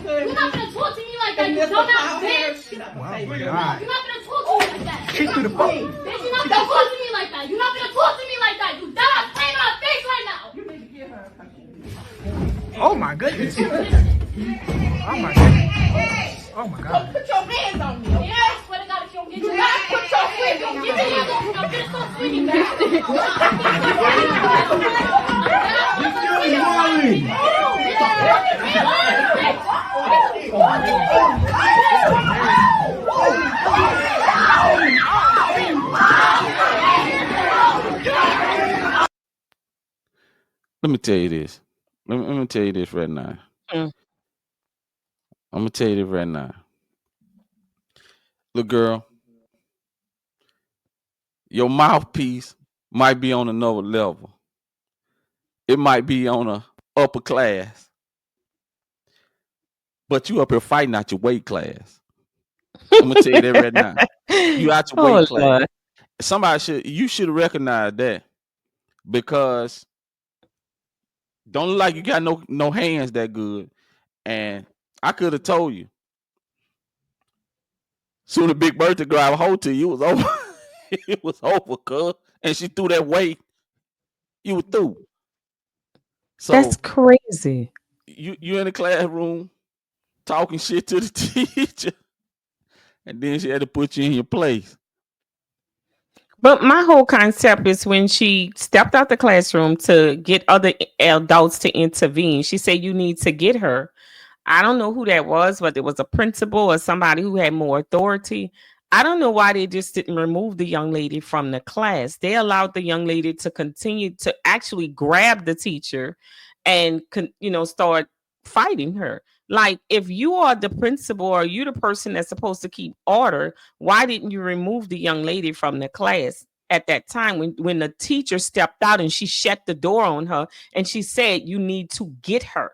You're not gonna talk to me like that, you dumbass bitch. You're not gonna talk to me like that. Kick through the phone. Bitch, you're not gonna talk to me like that. You're not gonna talk to me like that. You dumbass playing my face right now. You need to give her a punch. Oh my goodness. Oh my goodness. Oh my God. Put your hands on me. Yeah, I swear to God, if you don't get your hands, put your hands on me. Get your hands on me. I'm gonna start swinging back. Let me tell you this. Let me tell you this right now. I'm gonna tell you this right now. Look, girl, your mouthpiece might be on another level. It might be on a upper class, but you up here fighting out your weight class. I'm gonna tell you that right now. You out your weight class. Lord. You should recognize that, because don't look like you got no hands that good. And I could have told you. Soon the big birthday grab a hold to you, it was over. It was over, cuz. And she threw that weight. You were through. So That's crazy. you in the classroom talking shit to the teacher, and then she had to put you in your place. But my whole concept is when she stepped out the classroom to get other adults to intervene, she said, you need to get her. I don't know who that was, whether it was a principal or somebody who had more authority. I don't know why they just didn't remove the young lady from the class. They allowed the young lady to continue to actually grab the teacher and, start fighting her. Like, if you are the principal or you the person that's supposed to keep order, why didn't you remove the young lady from the class at that time when the teacher stepped out and she shut the door on her and she said, you need to get her?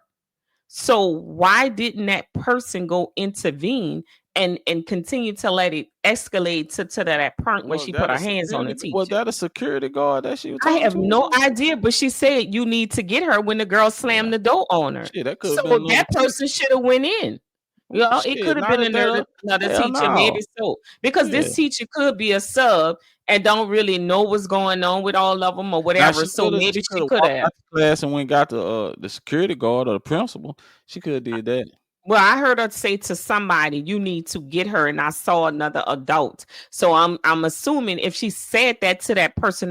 So why didn't that person go intervene and continue to let it escalate to that point where she put her hands on the teacher? Was that a security guard that she was I talking have to? no idea, but she said you need to get her when the girl slammed the door on her. Shit, that could have So been that person should have went in. Well, it Shit, could have not been if that another hell teacher, no. maybe so. Because this teacher could be a sub and don't really know what's going on with all of them or whatever. So maybe she could have. Out the class and went got the security guard or the principal. She could have did that. Well, I heard her say to somebody, you need to get her, and I saw another adult. So I'm assuming if she said that to that person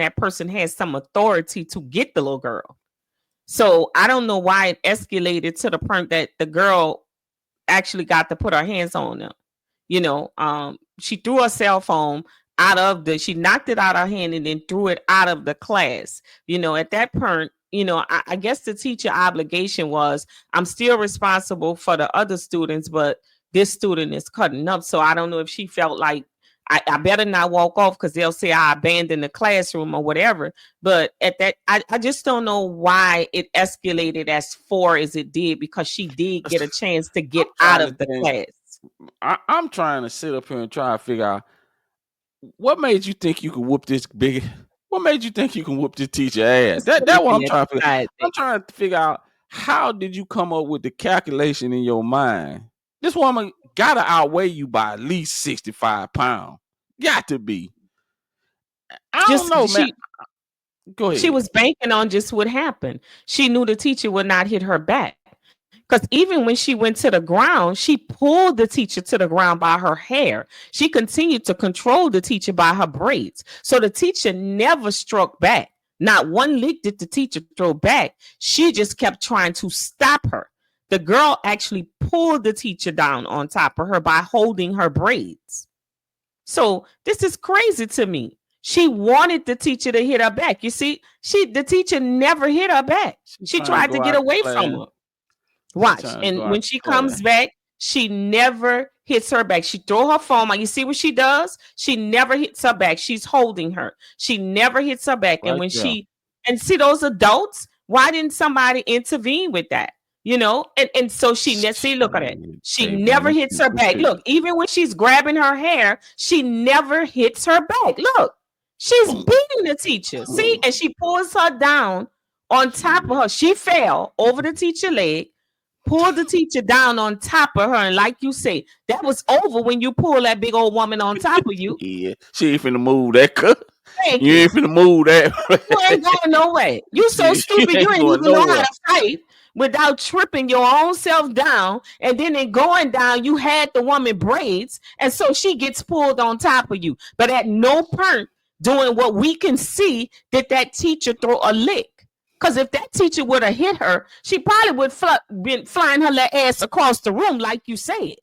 has some authority to get the little girl. So I don't know why it escalated to the point that the girl actually got to put her hands on them. She threw her cell phone she knocked it out of her hand and then threw it out of the class. At that point, I guess the teacher obligation was, I'm still responsible for the other students, but this student is cutting up. So I don't know if she felt like I better not walk off because they'll say I abandoned the classroom or whatever. But at that, I just don't know why it escalated as far as it did, because she did get a chance to get out of the class. I'm trying to sit up here and try to figure out what made you think you could whoop this big. What made you think you can whoop this teacher ass? That what I'm trying to figure out. I'm trying to figure out, how did you come up with the calculation in your mind? This woman gotta outweigh you by at least 65 pounds. Got to be. I don't know, man. Go ahead. She was banking on just what happened. She knew the teacher would not hit her back. Because even when she went to the ground, she pulled the teacher to the ground by her hair. She continued to control the teacher by her braids. So the teacher never struck back. Not one lick did the teacher throw back. She just kept trying to stop her. The girl actually pulled the teacher down on top of her by holding her braids. So this is crazy to me. She wanted the teacher to hit her back. You see, the teacher never hit her back. She tried to get away from her. Watch. And when she comes back, she never hits her back. She throw her phone out. You see what she does? She never hits her back. She's holding her. She never hits her back. And when see those adults, why didn't somebody intervene with that? And so see, look at it. She never hits her back. Look, even when she's grabbing her hair, she never hits her back. Look, she's beating the teacher. See, and she pulls her down on top of her. She fell over the teacher's leg, pulled the teacher down on top of her. And like you say, that was over when you pull that big old woman on top of you. Yeah, she ain't finna move that. Thank You ain't finna move that. You ain't going nowhere. You so stupid. You ain't even know how to fight without tripping your own self down. And then in going down, you had the woman braids. And so she gets pulled on top of you. But at no point doing what we can see did that teacher throw a lick. Because if that teacher would have hit her, she probably would been flying her little ass across the room, like you said.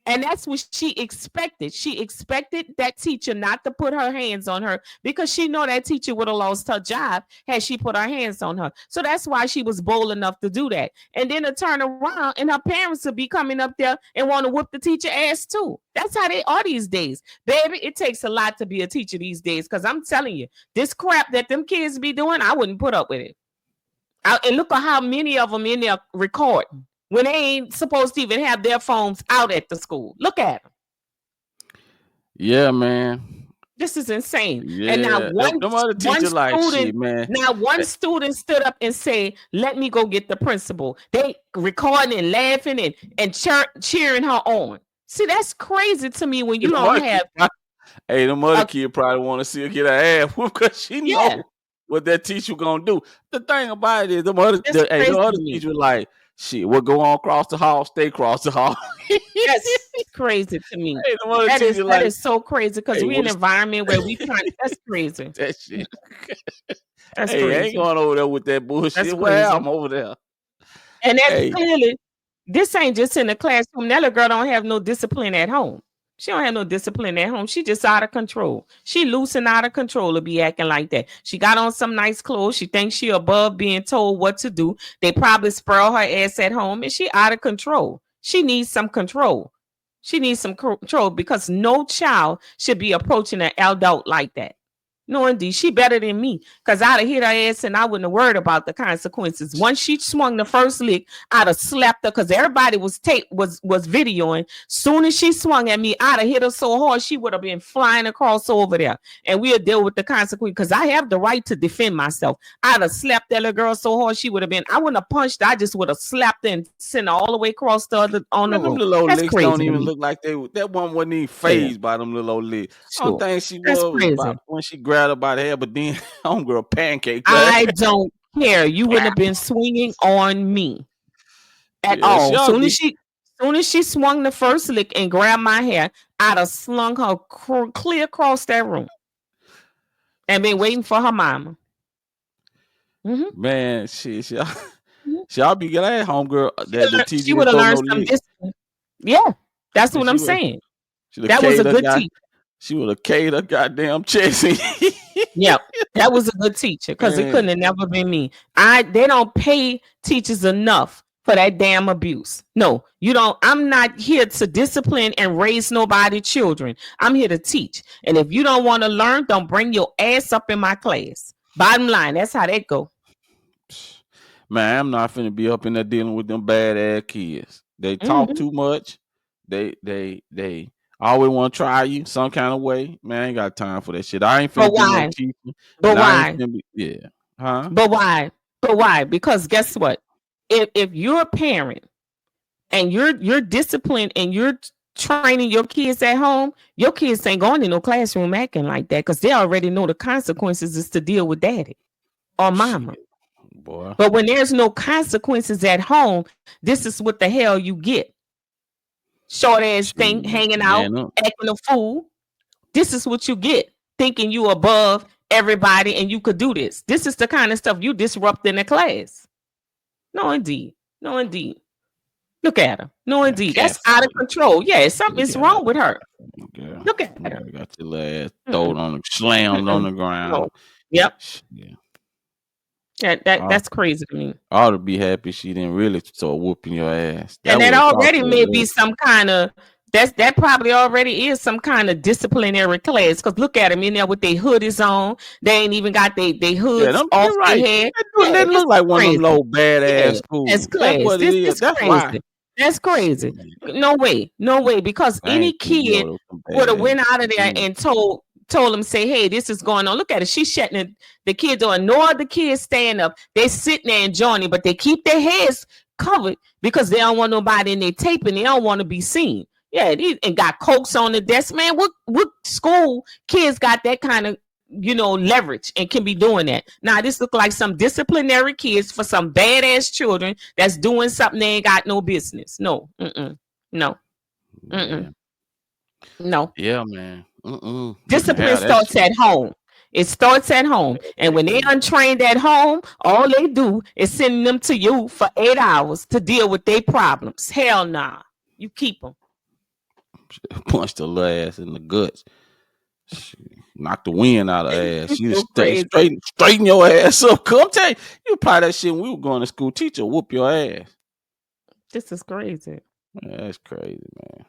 And that's what she expected. She expected that teacher not to put her hands on her because she know that teacher would have lost her job had she put her hands on her. So that's why she was bold enough to do that. And then to turn around and her parents would be coming up there and want to whoop the teacher ass too. That's how they are these days. Baby, it takes a lot to be a teacher these days because I'm telling you, this crap that them kids be doing, I wouldn't put up with it. And look at how many of them in there recording when they ain't supposed to even have their phones out at the school. Look at them. Yeah, man. This is insane. Yeah. And now one student stood up and said, let me go get the principal. They recording and laughing and cheering her on. See, that's crazy to me when you don't have... Hey, the mother kid probably want to see her get her ass whooped because she know what that teacher gonna do. The thing about it is the other teacher like, shit, what go on across the hall, stay across the hall. That's crazy to me. Hey, that is so crazy because we're in an environment where we can't. That's crazy. That shit. That's crazy. I ain't going over there with that bullshit. Well, I'm over there. And that's clearly, this ain't just in the classroom. That little girl don't have no discipline at home. She don't have no discipline at home. She just out of control. She loose and out of control to be acting like that. She got on some nice clothes. She thinks she above being told what to do. They probably spoil her ass at home and she out of control. She needs some control. She needs some control because no child should be approaching an adult like that. No, indeed. She better than me because I'd have hit her ass and I wouldn't have worried about the consequences. Once she swung the first lick, I'd have slapped her because everybody was videoing. Soon as she swung at me, I'd have hit her so hard she would have been flying across over there. And we'll deal with the consequences because I have the right to defend myself. I'd have slapped that little girl so hard she would have been. I wouldn't have punched her. I just would have slapped her and sent her all the way across the room. Them little old licks don't even look like that one wasn't even phased by them little old licks. Sure. One thing she was when she grabbed her by the hair, but then homegirl pancake. I don't care. You wouldn't have been swinging on me at all. Soon as she swung the first lick and grabbed my hair, I'd have slung her clear across that room and been waiting for her mama. Mm-hmm. Man, she'll be glad, homegirl. She would have learned some discipline. Yeah, that's what I'm saying. That was a good teacher. She would have K'd her goddamn chasing. Yeah, that was a good teacher because it couldn't have never been me. They don't pay teachers enough for that damn abuse. No, you don't. I'm not here to discipline and raise nobody children. I'm here to teach. And if you don't want to learn, don't bring your ass up in my class. Bottom line, that's how that go. Man, I'm not finna be up in there dealing with them bad ass kids. They talk too much. They always want to try you some kind of way. Man, I ain't got time for that shit. I ain't finna be no teacher. But why? But why? But why? Because guess what? If you're a parent and you're disciplined and you're training your kids at home, your kids ain't going in no classroom acting like that because they already know the consequences is to deal with daddy or mama. Boy. But when there's no consequences at home, this is what the hell you get. Short ass thing hanging out, acting a fool. This is what you get, thinking you above everybody and you could do this. This is the kind of stuff you disrupt in the class. No, indeed. Look at her. No, indeed. That's out of control. Yeah, something's wrong with her. Yeah. Look at her. Got your ass thrown on the slammed on the ground. Yep. Yeah. That's crazy to me. I ought to be happy she didn't really start whooping your ass. And that already may be some kind of that probably already is some kind of disciplinary class. Because look at them in there with their hoodies on. They ain't even got their hoods off their head. They look like one of them low badass schools. That's crazy. That's crazy. That's crazy. No way. Because any kid would have went out of there and told them, say, hey, this is going on. Look at it. She's shutting the kids on. No other kids stand up. They sitting there enjoying it, but they keep their heads covered because they don't want nobody in their tape and they don't want to be seen. Yeah, and got cokes on the desk, man. What school kids got that kind of leverage and can be doing that? Now this look like some disciplinary kids for some badass children that's doing something they ain't got no business. No, no, no. Yeah, man. Discipline starts at home. It starts at home. And when they untrained at home, all they do is send them to you for 8 hours to deal with their problems. Hell nah. You keep them. Punch the little ass in the guts. Knock the wind out of her ass. She just straighten your ass up. Come tell you probably that shit when we were going to school. Teacher whoop your ass. This is crazy. Yeah, that's crazy, man.